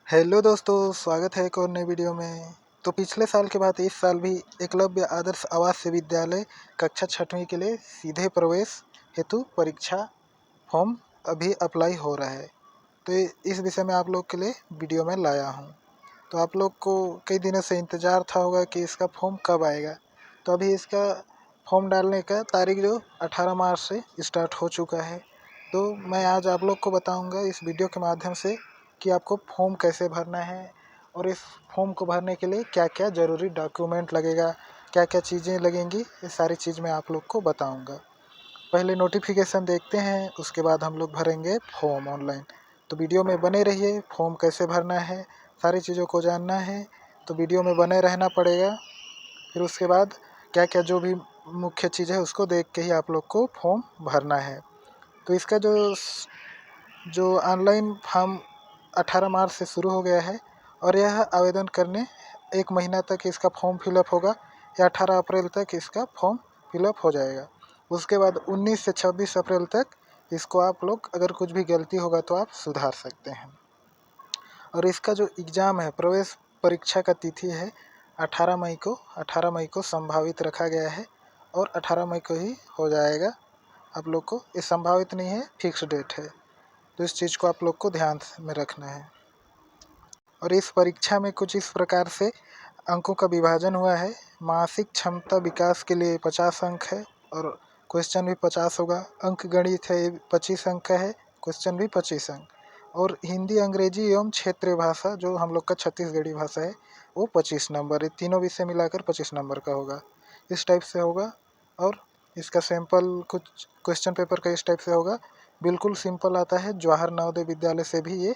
Hello दोस्तों, स्वागत है एक और नई वीडियो में। तो पिछले साल के बाद इस साल भी एकलव्य आदर्श आवासीय विद्यालय कक्षा छठवीं के लिए सीधे प्रवेश हेतु परीक्षा फॉर्म अभी अप्लाई हो रहा है। तो इस विषय में आप लोग के लिए वीडियो में लाया हूँ। तो आप लोग को कई दिनों से इंतज़ार था होगा कि इसका फॉर्म कब आएगा। तो अभी इसका फॉर्म डालने का तारीख जो 18 मार्च से स्टार्ट हो चुका है। तो मैं आज आप लोग को बताऊंगा इस वीडियो के माध्यम से कि आपको फॉर्म कैसे भरना है और इस फॉर्म को भरने के लिए क्या क्या ज़रूरी डॉक्यूमेंट लगेगा, क्या क्या चीज़ें लगेंगी, ये सारी चीज़ मैं आप लोग को बताऊंगा। पहले नोटिफिकेशन देखते हैं, उसके बाद हम लोग भरेंगे फॉर्म ऑनलाइन। तो वीडियो में बने रहिए। फॉर्म कैसे भरना है, सारी चीज़ों को जानना है तो वीडियो में बने रहना पड़ेगा। फिर उसके बाद क्या क्या जो भी मुख्य चीज़ है उसको देख के ही आप लोग को फॉर्म भरना है। तो इसका जो ऑनलाइन फॉर्म 18 मार्च से शुरू हो गया है और यह आवेदन करने 1 महीना तक इसका फॉर्म फिलअप होगा या 18 अप्रैल तक इसका फॉर्म फिलअप हो जाएगा। उसके बाद 19 से 26 अप्रैल तक इसको आप लोग अगर कुछ भी गलती होगा तो आप सुधार सकते हैं। और इसका जो एग्ज़ाम है, प्रवेश परीक्षा का तिथि है 18 मई को संभावित रखा गया है और 18 मई को ही हो जाएगा। आप लोग को ये संभावित नहीं है, फिक्स डेट है। तो इस चीज़ को आप लोग को ध्यान में रखना है। और इस परीक्षा में कुछ इस प्रकार से अंकों का विभाजन हुआ है। मानसिक क्षमता विकास के लिए 50 अंक है और क्वेश्चन भी 50 होगा। अंक गणित है 25 अंक का है, क्वेश्चन भी 25 अंक। और हिंदी, अंग्रेजी एवं क्षेत्रीय भाषा जो हम लोग का छत्तीसगढ़ी भाषा है वो 25 नंबर, ये तीनों विषय मिलाकर 25 नंबर का होगा। इस टाइप से होगा। और इसका सैंपल कुछ क्वेश्चन पेपर का इस टाइप से होगा। बिल्कुल सिंपल आता है। जवाहर नवोदय विद्यालय से भी ये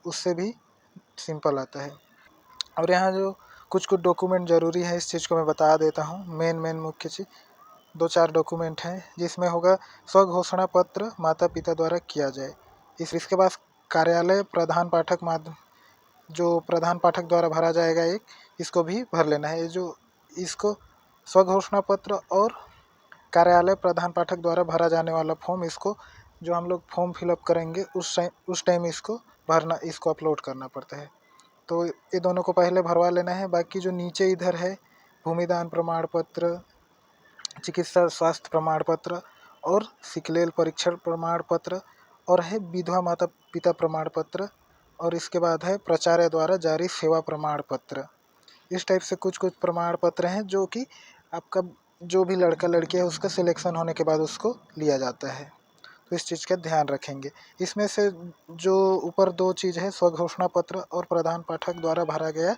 उससे भी सिंपल आता है। और यहाँ जो कुछ डॉक्यूमेंट ज़रूरी है, इस चीज़ को मैं बता देता हूँ। मेन मुख्य चीज़ 2-4 डॉक्यूमेंट हैं, जिसमें होगा स्वघोषणा पत्र माता पिता द्वारा किया जाए। इसके बाद कार्यालय प्रधान पाठक माध्यम जो प्रधान पाठक द्वारा भरा जाएगा एक, इसको भी भर लेना है। जो इसको स्वघोषणा पत्र और कार्यालय प्रधान पाठक द्वारा भरा जाने वाला फॉर्म, इसको जो हम लोग फॉर्म फिलअप करेंगे उस टाइम इसको भरना, इसको अपलोड करना पड़ता है। तो ये दोनों को पहले भरवा लेना है। बाकी जो नीचे इधर है भूमिदान प्रमाण पत्र, चिकित्सा स्वास्थ्य प्रमाण पत्र और सिकलेल परीक्षण प्रमाण पत्र, और है विधवा माता पिता प्रमाण पत्र, और इसके बाद है प्राचार्य द्वारा जारी सेवा प्रमाण पत्र। इस टाइप से कुछ प्रमाण पत्र हैं जो कि आपका जो भी लड़का लड़की है उसका सिलेक्शन होने के बाद उसको लिया जाता है। तो इस चीज़ का ध्यान रखेंगे। इसमें से जो ऊपर 2 चीज़ है, स्वघोषणा पत्र और प्रधान पाठक द्वारा भरा गया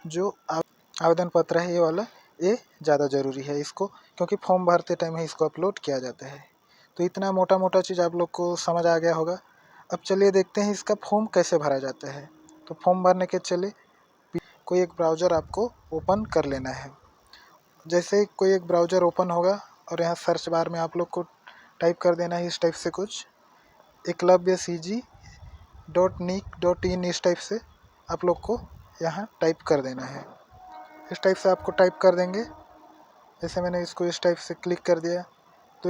जो आवेदन पत्र है, ये वाला ये ज़्यादा ज़रूरी है इसको, क्योंकि फॉर्म भरते टाइम ही इसको अपलोड किया जाता है। तो इतना मोटा चीज़ आप लोग को समझ आ गया होगा। अब चलिए देखते हैं इसका फॉर्म कैसे भरा जाता है। तो फॉर्म भरने के चलिए कोई एक ब्राउज़र आपको ओपन कर लेना है। जैसे ही कोई एक ब्राउज़र ओपन होगा और यहाँ सर्च बार में आप लोग को टाइप कर देना है इस टाइप से कुछ eklavya.cg.nic.in, इस टाइप से आप लोग को यहाँ टाइप कर देना है। इस टाइप से आपको टाइप कर देंगे। जैसे मैंने इसको इस टाइप से क्लिक कर दिया तो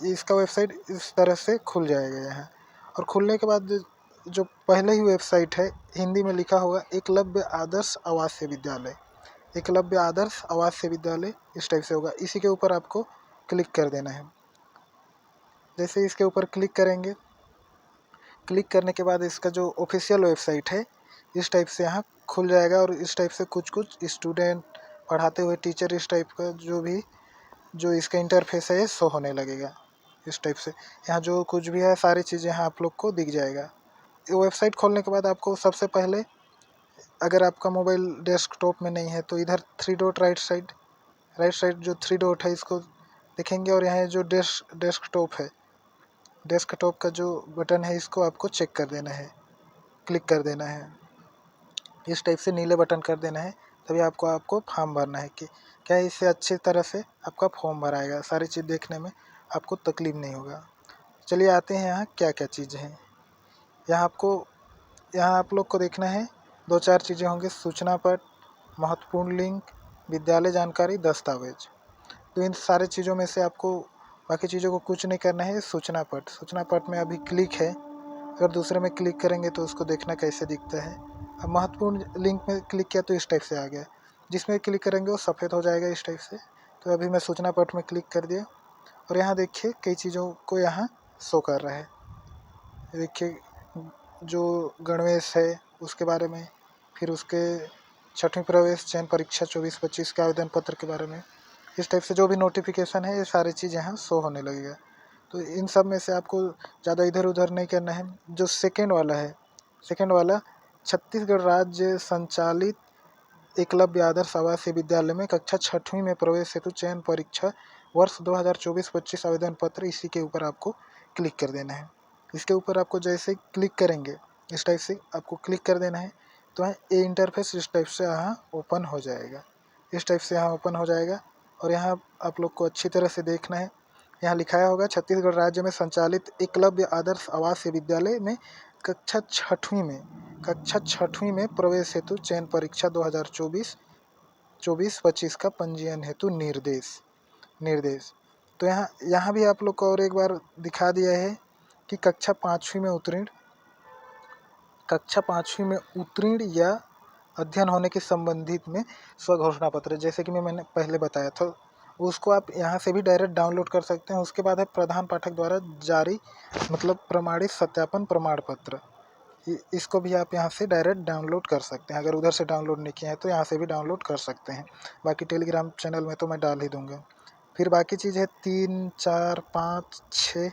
इसका वेबसाइट इस तरह से खुल जाएगा यहाँ। और खुलने के बाद जो पहले ही वेबसाइट है, हिंदी में लिखा होगा एकलव्य आदर्श आवासीय विद्यालय, एकलव्य आदर्श आवासीय विद्यालय, इस टाइप से होगा। इसी के ऊपर आपको क्लिक कर देना है। जैसे इसके ऊपर क्लिक करेंगे, क्लिक करने के बाद इसका जो ऑफिशियल वेबसाइट है इस टाइप से यहाँ खुल जाएगा। और इस टाइप से कुछ स्टूडेंट, पढ़ाते हुए टीचर, इस टाइप का जो इसका इंटरफेस है शो होने लगेगा। इस टाइप से यहाँ जो कुछ भी है सारी चीज़ें यहाँ आप लोग को दिख जाएगा। ये वेबसाइट खोलने के बाद आपको सबसे पहले, अगर आपका मोबाइल डेस्कटॉप में नहीं है तो इधर 3 डॉट राइट साइड जो 3 डॉट है इसको देखेंगे। और यहाँ जो डेस्कटॉप का जो बटन है इसको आपको चेक कर देना है, क्लिक कर देना है। इस टाइप से नीले बटन कर देना है, तभी आपको फॉर्म भरना है। कि क्या इससे अच्छी तरह से आपका फॉर्म भराएगा, सारी चीज़ देखने में आपको तकलीफ नहीं होगा। चलिए आते हैं यहाँ क्या क्या चीज़ें हैं। यहाँ आप लोग को देखना है 2-4 चीज़ें होंगी। सूचना पट, महत्वपूर्ण लिंक, विद्यालय जानकारी, दस्तावेज। तो इन सारे चीज़ों में से आपको बाकी चीज़ों को कुछ नहीं करना है। सूचना पट में अभी क्लिक है, अगर दूसरे में क्लिक करेंगे तो उसको देखना कैसे दिखता है। अब महत्वपूर्ण लिंक में क्लिक किया तो इस टाइप से आ गया, जिसमें क्लिक करेंगे वो सफ़ेद हो जाएगा इस टाइप से। तो अभी मैं सूचना पट में क्लिक कर दिया और यहाँ देखिए कई चीज़ों को यहाँ शो कर रहा है। देखिए जो गणवेश है उसके बारे में, फिर उसके 6वीं प्रवेश चयन परीक्षा 24-25 के आवेदन पत्र के बारे में, इस टाइप से जो भी नोटिफिकेशन है ये सारी चीज़ यहाँ शो होने लगेगा। तो इन सब में से आपको ज़्यादा इधर उधर नहीं करना है। जो सेकेंड वाला है, सेकेंड वाला छत्तीसगढ़ राज्य संचालित एकलव्य आदर्श आवासीय विद्यालय में कक्षा 6वीं में प्रवेश हेतु चयन परीक्षा वर्ष 2024-25 आवेदन पत्र, इसी के ऊपर आपको क्लिक कर देना है। इसके ऊपर आपको जैसे क्लिक करेंगे इस टाइप से आपको क्लिक कर देना है, तो ये इंटरफेस इस टाइप से यहाँ ओपन हो जाएगा, इस टाइप से यहाँ ओपन हो जाएगा। और यहाँ आप लोग को अच्छी तरह से देखना है, यहाँ लिखाया होगा छत्तीसगढ़ राज्य में संचालित एकलव्य आदर्श आवासीय विद्यालय में कक्षा 6वीं में प्रवेश हेतु चयन परीक्षा 2024-25 का पंजीयन हेतु निर्देश। तो यहाँ भी आप लोग को और एक बार दिखा दिया है कि कक्षा पाँचवीं में उत्तीर्ण या अध्ययन होने के संबंधित में स्वघोषणा पत्र, जैसे कि मैंने पहले बताया था, उसको आप यहाँ से भी डायरेक्ट डाउनलोड कर सकते हैं। उसके बाद है प्रधान पाठक द्वारा जारी मतलब प्रमाणित सत्यापन प्रमाण पत्र, इसको भी आप यहाँ से डायरेक्ट डाउनलोड कर सकते हैं। अगर उधर से डाउनलोड नहीं किया है तो यहाँ से भी डाउनलोड कर सकते हैं। बाकी टेलीग्राम चैनल में तो मैं डाल ही दूँगा। फिर बाकी चीज़ है 3, 4, 5, 6,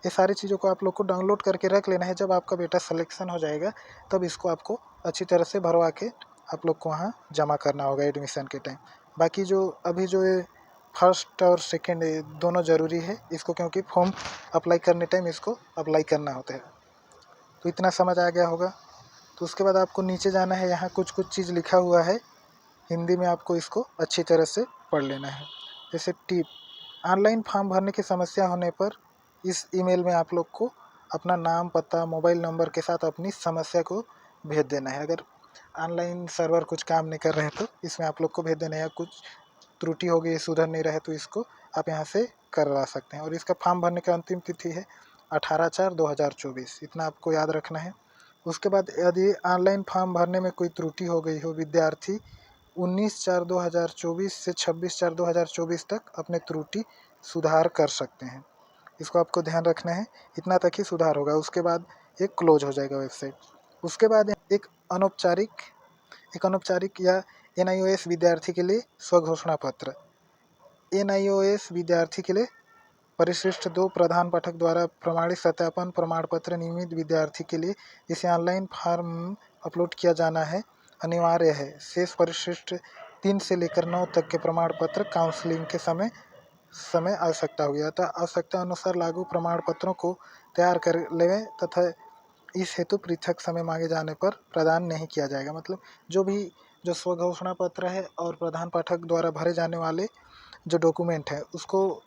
ये सारी चीज़ों को आप लोग को डाउनलोड करके रख लेना है। जब आपका बेटा सिलेक्शन हो जाएगा तब इसको आपको अच्छी तरह से भरवा के आप लोग को वहाँ जमा करना होगा एडमिशन के टाइम। बाकी जो अभी जो ये फर्स्ट और सेकेंड दोनों ज़रूरी है इसको, क्योंकि फॉर्म अप्लाई करने टाइम इसको अप्लाई करना होता है। तो इतना समझ आ गया होगा। तो उसके बाद आपको नीचे जाना है, यहाँ कुछ चीज़ लिखा हुआ है हिंदी में, आपको इसको अच्छी तरह से पढ़ लेना है। जैसे टिप, ऑनलाइन फॉर्म भरने की समस्या होने पर इस ईमेल में आप लोग को अपना नाम, पता, मोबाइल नंबर के साथ अपनी समस्या को भेज देना है। अगर ऑनलाइन सर्वर कुछ काम नहीं कर रहे हैं तो इसमें आप लोग को भेज देना है। कुछ त्रुटि हो गई, सुधर नहीं रहे तो इसको आप यहाँ से करवा सकते हैं। और इसका फॉर्म भरने की अंतिम तिथि है 18/4/2024, इतना आपको याद रखना है। उसके बाद यदि ऑनलाइन फॉर्म भरने में कोई त्रुटि हो गई हो, विद्यार्थी 19/4/2024 से 26/4/2024 तक अपने त्रुटि सुधार कर सकते हैं। इसको आपको ध्यान रखना है, इतना तक ही सुधार होगा। उसके बाद एक क्लोज हो जाएगा वेबसाइट। उसके बाद एक अनौपचारिक या NIOS विद्यार्थी के लिए स्वघोषणा पत्र। NIOS विद्यार्थी के लिए परिशिष्ट 2 प्रधान पाठक द्वारा प्रमाणित सत्यापन प्रमाण पत्र नियमित विद्यार्थी के लिए इसे ऑनलाइन फॉर्म अपलोड किया जाना है, अनिवार्य है। शेष परिशिष्ट 3 से लेकर 9 तक के प्रमाण पत्र काउंसलिंग के समय आवश्यकता होगी, अतः आवश्यकता अनुसार लागू प्रमाण पत्रों को तैयार कर लें तथा इस हेतु पृथक समय मांगे जाने पर प्रदान नहीं किया जाएगा। मतलब जो स्वघोषणा पत्र है और प्रधान पाठक द्वारा भरे जाने वाले जो डॉक्यूमेंट है उसको,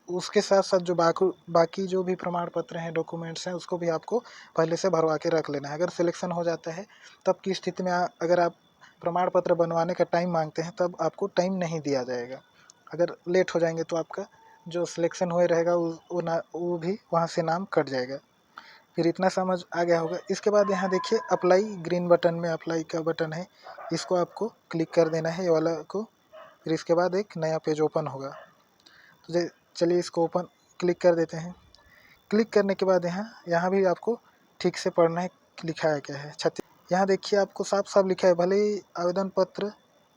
उसके साथ साथ जो बाकी जो भी प्रमाण पत्र हैं, डॉक्यूमेंट्स हैं, उसको भी आपको पहले से भरवा के रख लेना है। अगर सिलेक्शन हो जाता है तब की स्थिति में अगर आप प्रमाण पत्र बनवाने का टाइम मांगते हैं तब आपको टाइम नहीं दिया जाएगा। अगर लेट हो जाएंगे तो आपका जो सिलेक्शन हुए रहेगा वो भी वहाँ से नाम कट जाएगा। फिर इतना समझ आ गया होगा। इसके बाद यहाँ देखिए अप्लाई, ग्रीन बटन में अप्लाई का बटन है, इसको आपको क्लिक कर देना है, ये वाला को। फिर इसके बाद एक नया पेज ओपन होगा। तो चलिए इसको ओपन क्लिक कर देते हैं। क्लिक करने के बाद यहाँ भी आपको ठीक से पढ़ना है लिखा है क्या है। यहाँ देखिए आपको साफ साफ लिखा है, भले ही आवेदन पत्र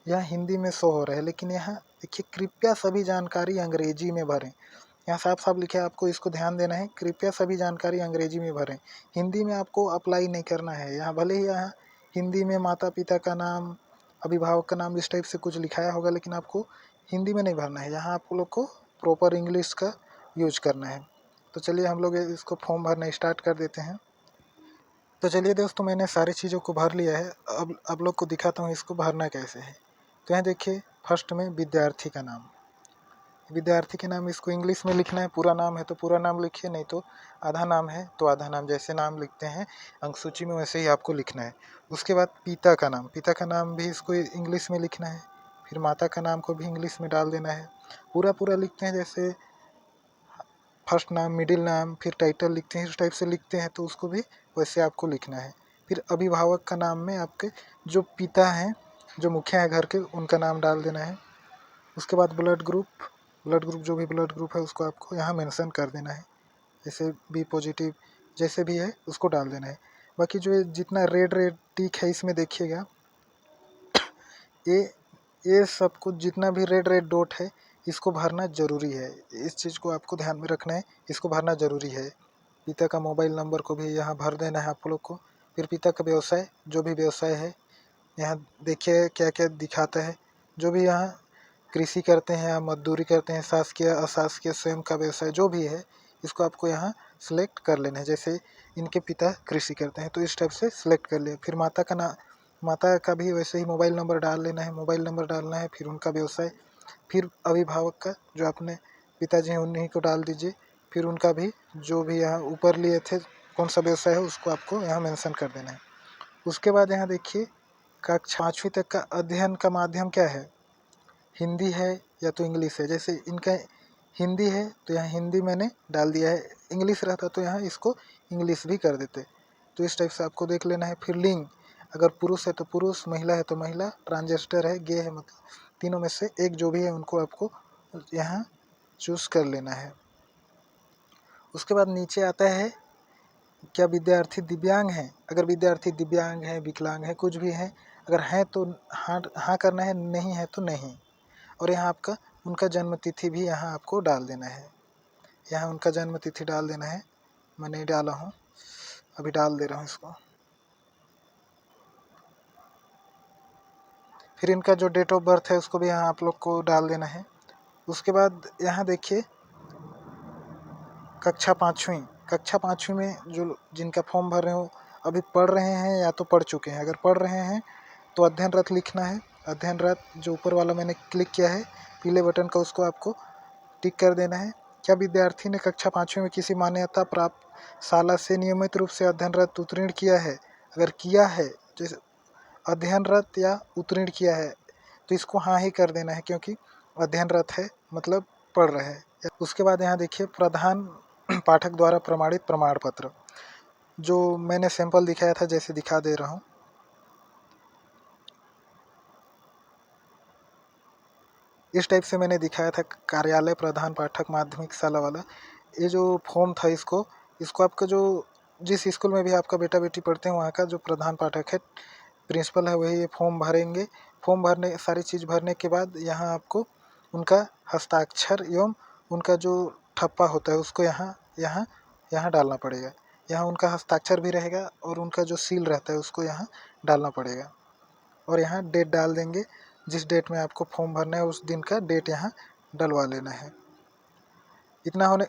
यहाँ हिंदी में शो हो रहा है लेकिन यहाँ देखिए कृपया सभी जानकारी अंग्रेजी में भरें। यहाँ साफ साफ लिखा है, आपको इसको ध्यान देना है, कृपया सभी जानकारी अंग्रेजी में भरें। हिंदी में आपको अप्लाई नहीं करना है। यहाँ भले ही यहाँ हिंदी में माता पिता का नाम, अभिभावक का नाम इस टाइप से कुछ लिखाया होगा लेकिन आपको हिंदी में नहीं भरना है। यहाँ आप लोग को प्रॉपर इंग्लिश का यूज करना है। तो चलिए हम लोग इसको फॉर्म भरना स्टार्ट कर देते हैं। तो चलिए दोस्तों, मैंने सारी चीज़ों को भर लिया है। अब आप लोग को दिखाता हूँ इसको भरना कैसे है। तो यहाँ देखिए फर्स्ट में विद्यार्थी का नाम, विद्यार्थी के नाम इसको इंग्लिश में लिखना है। पूरा नाम है तो पूरा नाम लिखिए, नहीं तो आधा नाम है तो आधा नाम, जैसे नाम लिखते हैं अंक सूची में वैसे ही आपको लिखना है। उसके बाद पिता का नाम, पिता का नाम भी इसको इंग्लिश में लिखना है। फिर माता का नाम को भी इंग्लिश में डाल देना है। पूरा लिखते हैं, जैसे फर्स्ट नाम, मिडिल नाम, फिर टाइटल लिखते हैं, इस टाइप से लिखते हैं तो उसको भी वैसे आपको लिखना है। फिर अभिभावक का नाम में आपके जो पिता हैं, जो मुखिया हैं घर के, उनका नाम डाल देना है। उसके बाद ब्लड ग्रुप जो भी ब्लड ग्रुप है उसको आपको यहाँ मेंशन कर देना है, जैसे बी पॉजिटिव जैसे भी है उसको डाल देना है। बाकी जो ये जितना रेड रेड टिक है इसमें देखिएगा, ये सब कुछ जितना भी रेड रेड डॉट है इसको भरना ज़रूरी है। इस चीज़ को आपको ध्यान में रखना है, इसको भरना ज़रूरी है। पिता का मोबाइल नंबर को भी यहाँ भर देना है आप लोग को। फिर पिता का व्यवसाय, जो भी व्यवसाय है यहाँ देखिए क्या क्या दिखाता है। जो भी यहाँ कृषि करते हैं या मजदूरी करते हैं, शासकीय अशासकीय स्वयं का व्यवसाय जो भी है इसको आपको यहाँ सिलेक्ट कर लेना है। जैसे इनके पिता कृषि करते हैं तो इस टाइप से सिलेक्ट कर लिया। फिर माता का भी वैसे ही मोबाइल नंबर डाल लेना है, मोबाइल नंबर डालना है। फिर उनका व्यवसाय, फिर अभिभावक का जो अपने पिताजी हैं उन्हीं को डाल दीजिए। फिर उनका भी जो भी यहाँ ऊपर लिए थे कौन सा व्यवसाय है उसको आपको यहाँ मेंशन कर देना है। उसके बाद यहाँ देखिए कक्षा 5वीं तक का अध्ययन का माध्यम क्या है, हिंदी है या तो इंग्लिश है। जैसे इनका हिंदी है तो यहाँ हिंदी मैंने डाल दिया है, इंग्लिश रहता तो यहाँ इसको इंग्लिश भी कर देते। तो इस टाइप से आपको देख लेना है। फिर लिंग, अगर पुरुष है तो पुरुष, महिला है तो महिला, ट्रांसजेंडर है, गे है, मतलब तीनों में से एक जो भी है उनको आपको यहाँ चूज़ कर लेना है। उसके बाद नीचे आता है क्या विद्यार्थी दिव्यांग हैं। अगर विद्यार्थी दिव्यांग है, विकलांग है, कुछ भी है, अगर हैं तो हाँ करना है, नहीं है तो नहीं। और यहाँ आपका उनका जन्म तिथि भी यहाँ आपको डाल देना है। यहाँ उनका जन्म तिथि डाल देना है, मैं नहीं डाला हूँ, अभी डाल दे रहा हूँ इसको। फिर इनका जो डेट ऑफ बर्थ है उसको भी यहाँ आप लोग को डाल देना है। उसके बाद यहाँ देखिए कक्षा 5वीं में जो जिनका फॉर्म भर रहे हो अभी पढ़ रहे हैं या तो पढ़ चुके हैं। अगर पढ़ रहे हैं तो अध्ययनरत लिखना है। अध्ययनरत जो ऊपर वाला मैंने क्लिक किया है पीले बटन का, उसको आपको टिक कर देना है। क्या विद्यार्थी ने कक्षा 5वीं में किसी मान्यता प्राप्त शाला से नियमित रूप से अध्ययनरत उत्तीर्ण किया है। अगर किया है, जैसे अध्ययनरत या उत्तीर्ण किया है तो इसको हाँ ही कर देना है, क्योंकि अध्ययनरत है मतलब पढ़ रहे हैं। उसके बाद यहाँ देखिए प्रधान पाठक द्वारा प्रमाणित प्रमाण पत्र, जो मैंने सैंपल दिखाया था जैसे दिखा दे रहा हूँ। इस टाइप से मैंने दिखाया था कार्यालय प्रधान पाठक माध्यमिक शाला वाला। ये जो फॉर्म था इसको आपका जो जिस स्कूल में भी आपका बेटा बेटी पढ़ते हैं वहाँ का जो प्रधान पाठक है, प्रिंसिपल है, वही ये फॉर्म भरेंगे। फॉर्म भरने सारी चीज़ भरने के बाद यहाँ आपको उनका हस्ताक्षर एवं उनका जो ठप्पा होता है उसको यहाँ डालना पड़ेगा। यहाँ उनका हस्ताक्षर भी रहेगा और उनका जो सील रहता है उसको यहाँ डालना पड़ेगा। और यहाँ डेट डाल देंगे, जिस डेट में आपको फॉर्म भरना है उस दिन का डेट यहाँ डलवा लेना है। इतना होने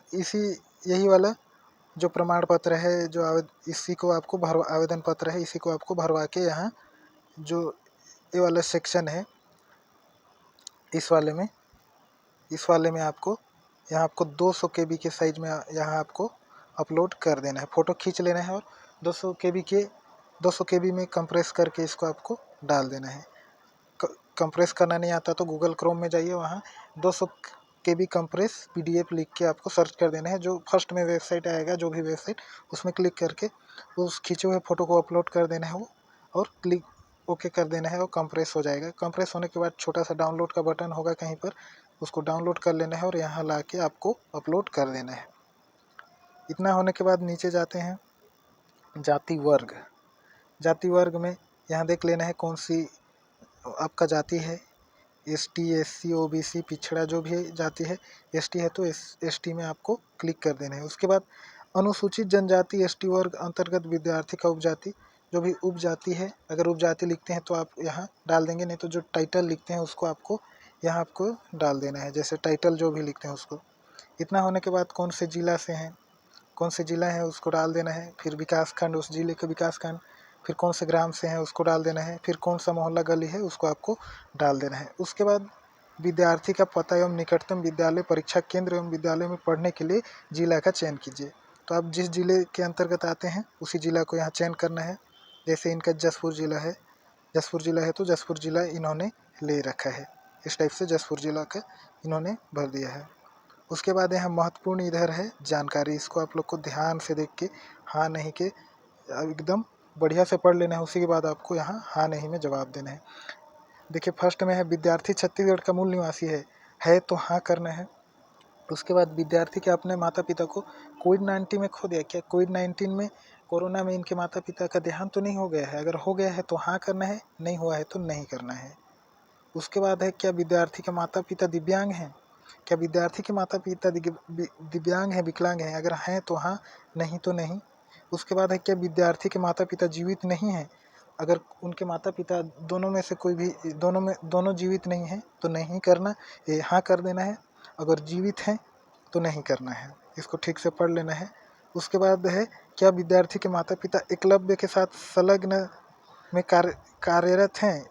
यही वाला जो प्रमाण पत्र है जो इसी को आपको आवेदन पत्र है, इसी को आपको भरवा के यहाँ जो ये वाला सेक्शन है इस वाले में आपको यहाँ आपको 200 KB के साइज में यहाँ आपको अपलोड कर देना है। फ़ोटो खींच लेना है और 200 KB में कंप्रेस करके इसको आपको डाल देना है। कंप्रेस करना नहीं आता तो गूगल क्रोम में जाइए, वहाँ 200 KB कंप्रेस PDF लिख के आपको सर्च कर देना है। जो फर्स्ट में वेबसाइट आएगा, जो भी वेबसाइट, उसमें क्लिक करके उस खींचे हुए फ़ोटो को अपलोड कर देना है वो, और क्लिक ओके कर देना है। वो कंप्रेस हो जाएगा। कंप्रेस होने के बाद छोटा सा डाउनलोड का बटन होगा कहीं पर, उसको डाउनलोड कर लेना है और यहाँ ला के आपको अपलोड कर देना है। इतना होने के बाद नीचे जाते हैं जाति वर्ग में यहाँ देख लेना है कौन सी आपका जाति है। ST SC OBC पिछड़ा जो भी जाति है, ST है तो ST में आपको क्लिक कर देना है। उसके बाद अनुसूचित जनजाति ST वर्ग अंतर्गत विद्यार्थी का उपजाति, जो भी उपजाति है, अगर उपजाति लिखते हैं तो आप यहाँ डाल देंगे, नहीं तो जो टाइटल लिखते हैं उसको आपको यहाँ आपको डाल देना है, जैसे टाइटल जो भी लिखते हैं उसको। इतना होने के बाद कौन से ज़िला से हैं, कौन से ज़िला है उसको डाल देना है। फिर विकास खंड, उस ज़िले का विकास खंड, फिर कौन से ग्राम से हैं उसको डाल देना है। फिर कौन सा मोहल्ला गली है उसको आपको डाल देना है। उसके बाद विद्यार्थी का पता एवं निकटतम विद्यालय परीक्षा केंद्र एवं विद्यालय में पढ़ने के लिए जिला का चयन कीजिए। तो आप जिस जिले के अंतर्गत आते हैं उसी जिला को यहाँ चयन करना है। जैसे इनका जसपुर जिला है तो जसपुर जिला इन्होंने ले रखा है। इस टाइप से जसपुर जिला का इन्होंने भर दिया है। उसके बाद यहाँ महत्वपूर्ण इधर है जानकारी, इसको आप लोग को ध्यान से देख के हाँ नहीं के एकदम बढ़िया से पढ़ लेना है। उसी के बाद आपको यहाँ हाँ नहीं में जवाब देना है। देखिए फर्स्ट में है विद्यार्थी छत्तीसगढ़ का मूल निवासी है तो हाँ करना है। उसके बाद विद्यार्थी के अपने माता पिता को कोविड-19 में खो दिया। क्या कोविड-19 में कोरोना में इनके माता पिता का देहांत तो नहीं हो गया है? अगर हो गया है तो हाँ करना है, नहीं हुआ है तो नहीं करना है। उसके बाद है क्या विद्यार्थी के माता पिता दिव्यांग हैं? क्या विद्यार्थी के माता पिता दिव्यांग हैं, विकलांग हैं? अगर हैं तो हाँ, नहीं तो नहीं। उसके बाद है क्या विद्यार्थी के माता पिता जीवित नहीं हैं? अगर उनके माता पिता दोनों में से कोई भी दोनों जीवित नहीं हैं तो नहीं करना, ये हाँ कर देना है। अगर जीवित हैं तो नहीं करना है। इसको ठीक से पढ़ लेना है। उसके बाद है क्या विद्यार्थी के माता पिता एकलव्य के साथ संलग्न में कार्यरत हैं,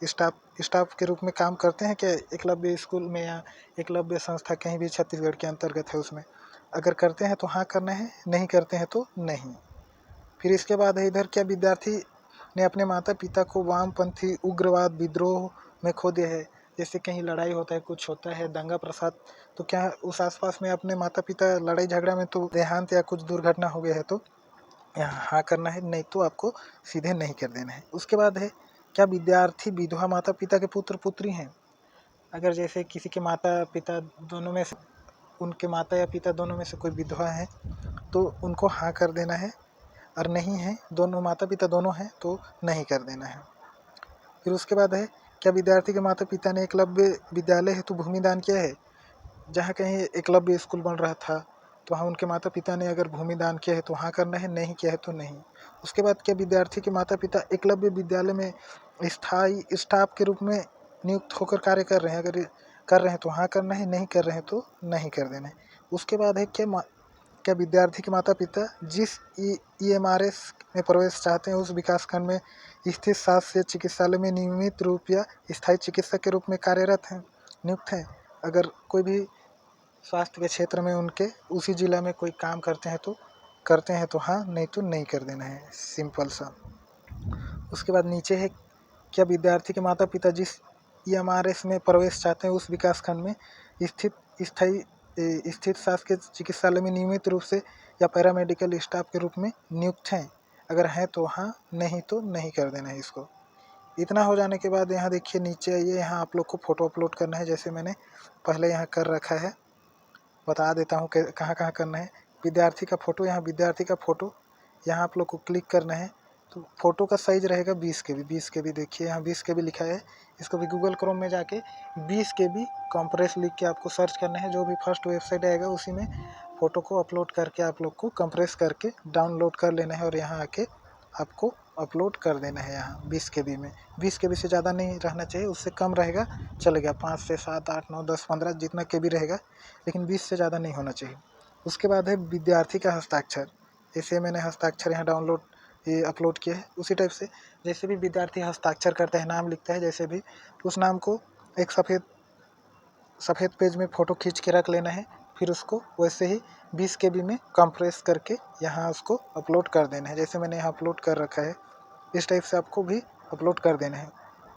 स्टाफ के रूप में काम करते हैं क्या एकलव्य स्कूल में या एकलव्य संस्था कहीं भी छत्तीसगढ़ के अंतर्गत है उसमें? अगर करते हैं तो हाँ करना है, नहीं करते हैं तो नहीं। फिर इसके बाद है इधर क्या विद्यार्थी ने अपने माता पिता को वामपंथी उग्रवाद विद्रोह में खो दिया है? जैसे कहीं लड़ाई होता है, कुछ होता है, दंगा प्रसाद, तो क्या उस आसपास में अपने माता पिता लड़ाई झगड़ा में तो देहांत या कुछ दुर्घटना हो गया है तो यहाँ हाँ करना है, नहीं तो आपको सीधे नहीं कर देना है। उसके बाद है क्या विद्यार्थी विधवा माता पिता के पुत्र पुत्री हैं? अगर जैसे किसी के माता पिता दोनों में से उनके माता या पिता दोनों में से कोई विधवा है तो उनको हाँ कर देना है, और नहीं है दोनों माता पिता दोनों हैं तो नहीं कर देना है। फिर उसके बाद है क्या विद्यार्थी के माता पिता ने एकलव्य विद्यालय हेतु भूमि दान किया है? जहाँ कहीं एकलव्य स्कूल बन रहा था तो वहाँ उनके माता पिता ने अगर भूमि दान किया है तो हाँ करना है, नहीं किया है तो नहीं। उसके बाद क्या विद्यार्थी के माता पिता एकलव्य विद्यालय में स्थायी स्टाफ के रूप में नियुक्त होकर कार्य कर रहे हैं? अगर कर रहे हैं तो हाँ करना है, नहीं कर रहे हैं तो नहीं कर देना है। उसके बाद है क्या विद्यार्थी के माता पिता जिस EMRS में प्रवेश चाहते हैं उस विकासखंड में स्थित शासकीय चिकित्सालय में नियमित रूप या स्थायी चिकित्सक के रूप में कार्यरत हैं, नियुक्त हैं? अगर कोई भी स्वास्थ्य के क्षेत्र में उनके उसी जिला में कोई काम करते हैं तो हाँ, नहीं तो नहीं कर देना है, सिंपल सा। उसके बाद नीचे है क्या विद्यार्थी के माता पिता जिस EMRS में प्रवेश चाहते हैं उस विकासखंड में स्थित शासकीय चिकित्सालय में नियमित रूप से या पैरामेडिकल स्टाफ के रूप में नियुक्त हैं? अगर हैं तो हाँ, नहीं तो नहीं कर देना है इसको। इतना हो जाने के बाद यहाँ देखिए नीचे आइए, यहाँ आप लोग को फ़ोटो अपलोड करना है। जैसे मैंने पहले यहाँ कर रखा है, बता देता हूँ कहाँ कहाँ करना है। विद्यार्थी का फ़ोटो, यहाँ विद्यार्थी का फ़ोटो यहाँ आप लोग को क्लिक करना है। तो फ़ोटो का साइज़ रहेगा 20 KB। देखिए यहाँ 20 KB लिखा है। इसको भी गूगल क्रोम में जाके 20 KB कंप्रेस लिख के आपको सर्च करना है। जो भी फर्स्ट वेबसाइट आएगा उसी में फ़ोटो को अपलोड करके आप लोग को कंप्रेस करके डाउनलोड कर लेना है और यहाँ आके आपको अपलोड कर देना है। यहाँ 20 KB में, 20 KB से ज़्यादा नहीं रहना चाहिए, उससे कम रहेगा चलेगा। 5 से 7 8 9 10 15 जितना KB रहेगा, लेकिन 20 से ज़्यादा नहीं होना चाहिए। उसके बाद है विद्यार्थी का हस्ताक्षर। जैसे मैंने हस्ताक्षर यहाँ ये अपलोड किया है, उसी टाइप से जैसे भी विद्यार्थी हस्ताक्षर करता है, नाम लिखता है, जैसे भी उस नाम को एक सफ़ेद पेज में फ़ोटो खींच के रख लेना है। फिर उसको वैसे ही 20 KB में कंप्रेस करके यहाँ उसको अपलोड कर देना है। जैसे मैंने यहाँ अपलोड कर रखा है, इस टाइप से आपको भी अपलोड कर देना है।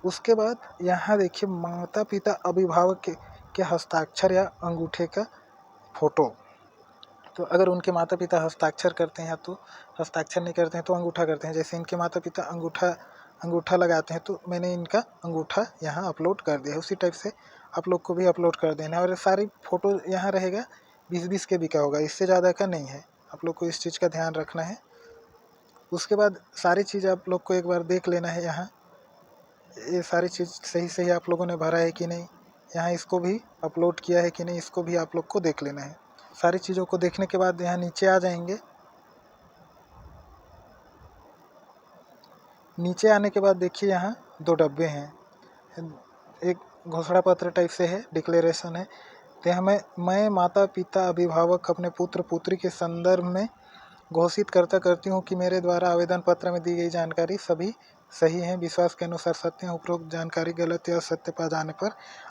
उसके बाद यहाँ देखिए माता पिता अभिभावक के हस्ताक्षर या अंगूठे का फ़ोटो। तो अगर उनके माता पिता हस्ताक्षर करते हैं तो हस्ताक्षर नहीं करते हैं तो अंगूठा करते हैं। जैसे इनके माता पिता अंगूठा लगाते हैं तो मैंने इनका अंगूठा यहाँ अपलोड कर दिया है। उसी टाइप से आप लोग को भी अपलोड कर देना है। और सारी फ़ोटो यहाँ रहेगा 20-20 KB का होगा, इससे ज़्यादा का नहीं है। आप लोग को इस चीज़ का ध्यान रखना है। उसके बाद सारी चीज़ आप लोग को एक बार देख लेना है। यहाँ ये सारी चीज़ सही आप लोगों ने भरा है कि नहीं, यहाँ इसको भी अपलोड किया है कि नहीं, इसको भी आप लोग को देख लेना है। सारी चीज़ों को देखने के बाद यहाँ नीचे आ जाएंगे। नीचे आने के बाद देखिए यहाँ 2 डब्बे हैं। एक घोषणा पत्र टाइप से है, डिक्लेरेशन है। तो हमें मैं माता पिता अभिभावक अपने पुत्र पुत्री के संदर्भ में घोषित करती हूँ कि मेरे द्वारा आवेदन पत्र में दी गई जानकारी सभी सही है, विश्वास के अनुसार सत्य है। उपरोक्त जानकारी गलत या असत्य पाए जाने पर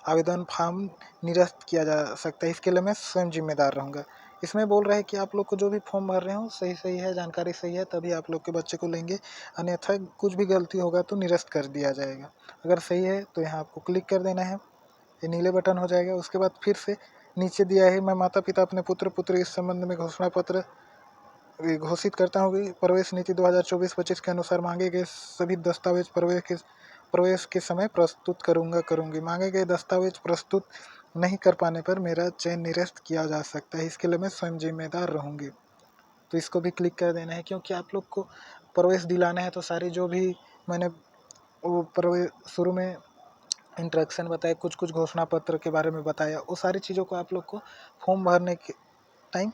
आवेदन फॉर्म निरस्त किया जा सकता है। इसके लिए मैं स्वयं जिम्मेदार रहूँगा। इसमें बोल रहा है कि आप लोग को जो भी फॉर्म भर रहे हो सही है, जानकारी सही है, तभी आप लोग के बच्चे को लेंगे। अन्यथा कुछ भी गलती होगा तो निरस्त कर दिया जाएगा। अगर सही है तो यहाँ आपको क्लिक कर देना है, ये नीले बटन हो जाएगा। उसके बाद फिर से नीचे दिया है मैं माता पिता अपने पुत्र पुत्री इस संबंध में घोषणा पत्र घोषित करता हूँ कि प्रवेश नीति 2024-25 के अनुसार मांगे गए सभी दस्तावेज प्रवेश के समय प्रस्तुत करूँगी। मांगे गए दस्तावेज प्रस्तुत नहीं कर पाने पर मेरा चयन निरस्त किया जा सकता है, इसके लिए मैं स्वयं जिम्मेदार रहूँगी। तो इसको भी क्लिक कर देना है, क्योंकि आप लोग को प्रवेश दिलाना है। तो सारी जो भी मैंने वो प्रवेश शुरू में इंट्रक्शन बताया, कुछ घोषणा पत्र के बारे में बताया, वो सारी चीज़ों को आप लोग को फॉर्म भरने के टाइम,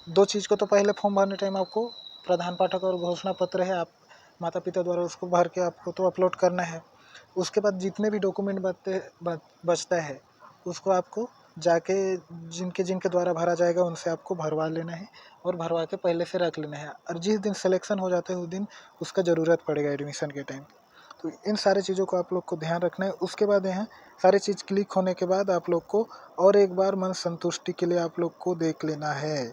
दो चीज़ को तो पहले फॉर्म भरने टाइम आपको प्रधान पाठक और घोषणा पत्र है, आप माता पिता द्वारा उसको भर के आपको तो अपलोड करना है। उसके बाद जितने भी डॉक्यूमेंट बचता है उसको आपको जाके जिनके द्वारा भरा जाएगा उनसे आपको भरवा लेना है और भरवा के पहले से रख लेना है। और जिस दिन सिलेक्शन हो जाता है उस दिन उसका ज़रूरत पड़ेगा एडमिशन के टाइम। तो इन सारी चीज़ों को आप लोग को ध्यान रखना है। उसके बाद यहाँ सारी चीज़ क्लिक होने के बाद आप लोग को और एक बार मन संतुष्टि के लिए आप लोग को देख लेना है।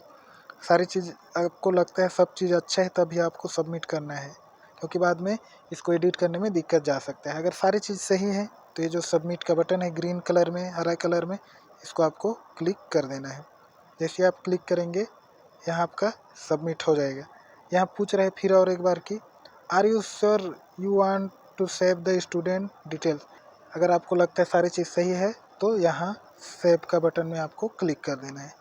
सारी चीज़ आपको लगता है सब चीज़ अच्छा है तभी आपको सबमिट करना है, क्योंकि बाद में इसको एडिट करने में दिक्कत जा सकता है। अगर सारी चीज़ सही है तो ये जो सबमिट का बटन है ग्रीन कलर में, हरा कलर में, इसको आपको क्लिक कर देना है। जैसे आप क्लिक करेंगे यहाँ आपका सबमिट हो जाएगा। यहाँ पूछ रहे फिर और एक बार कि are you sure you want to save the student details. अगर आपको लगता है सारी चीज़ सही है तो यहाँ सेव का बटन में आपको क्लिक कर देना है।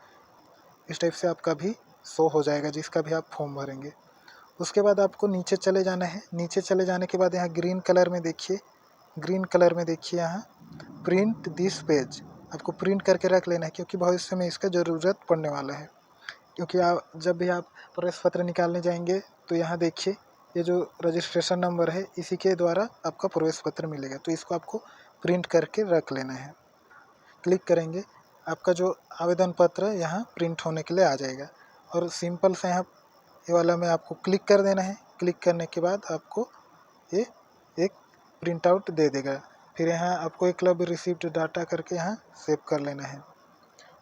इस टाइप से आपका भी शो हो जाएगा जिसका भी आप फॉर्म भरेंगे। उसके बाद आपको नीचे चले जाना है। नीचे चले जाने के बाद यहाँ ग्रीन कलर में देखिए, यहाँ प्रिंट दिस पेज, आपको प्रिंट करके रख लेना है, क्योंकि भविष्य में इसका ज़रूरत पड़ने वाला है। क्योंकि आप जब भी आप प्रवेश पत्र निकालने जाएंगे तो यहाँ देखिए ये जो रजिस्ट्रेशन नंबर है इसी के द्वारा आपका प्रवेश पत्र मिलेगा, तो इसको आपको प्रिंट करके रख लेना है। क्लिक करेंगे आपका जो आवेदन पत्र यहाँ प्रिंट होने के लिए आ जाएगा और सिंपल से यहाँ ये वाला में आपको क्लिक कर देना है। क्लिक करने के बाद आपको ये एक प्रिंट आउट दे देगा। फिर यहाँ आपको एकलव्य रिसीव्ड डाटा करके यहाँ सेव कर लेना है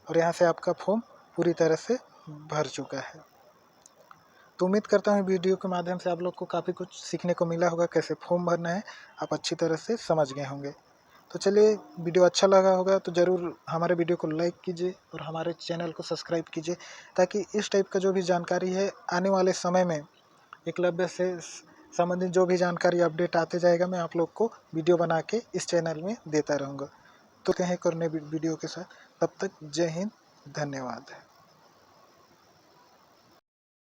और यहाँ से आपका फॉर्म पूरी तरह से भर चुका है। तो उम्मीद करता हूँ वीडियो के माध्यम से आप लोग को काफ़ी कुछ सीखने को मिला होगा, कैसे फॉर्म भरना है आप अच्छी तरह से समझ गए होंगे। तो चलिए, वीडियो अच्छा लगा होगा तो ज़रूर हमारे वीडियो को लाइक कीजिए और हमारे चैनल को सब्सक्राइब कीजिए, ताकि इस टाइप का जो भी जानकारी है आने वाले समय में एकलव्य से संबंधित जो भी जानकारी अपडेट आते जाएगा मैं आप लोग को वीडियो बना के इस चैनल में देता रहूँगा। तो कहें एक और नए वीडियो के साथ, तब तक जय हिंद, धन्यवाद।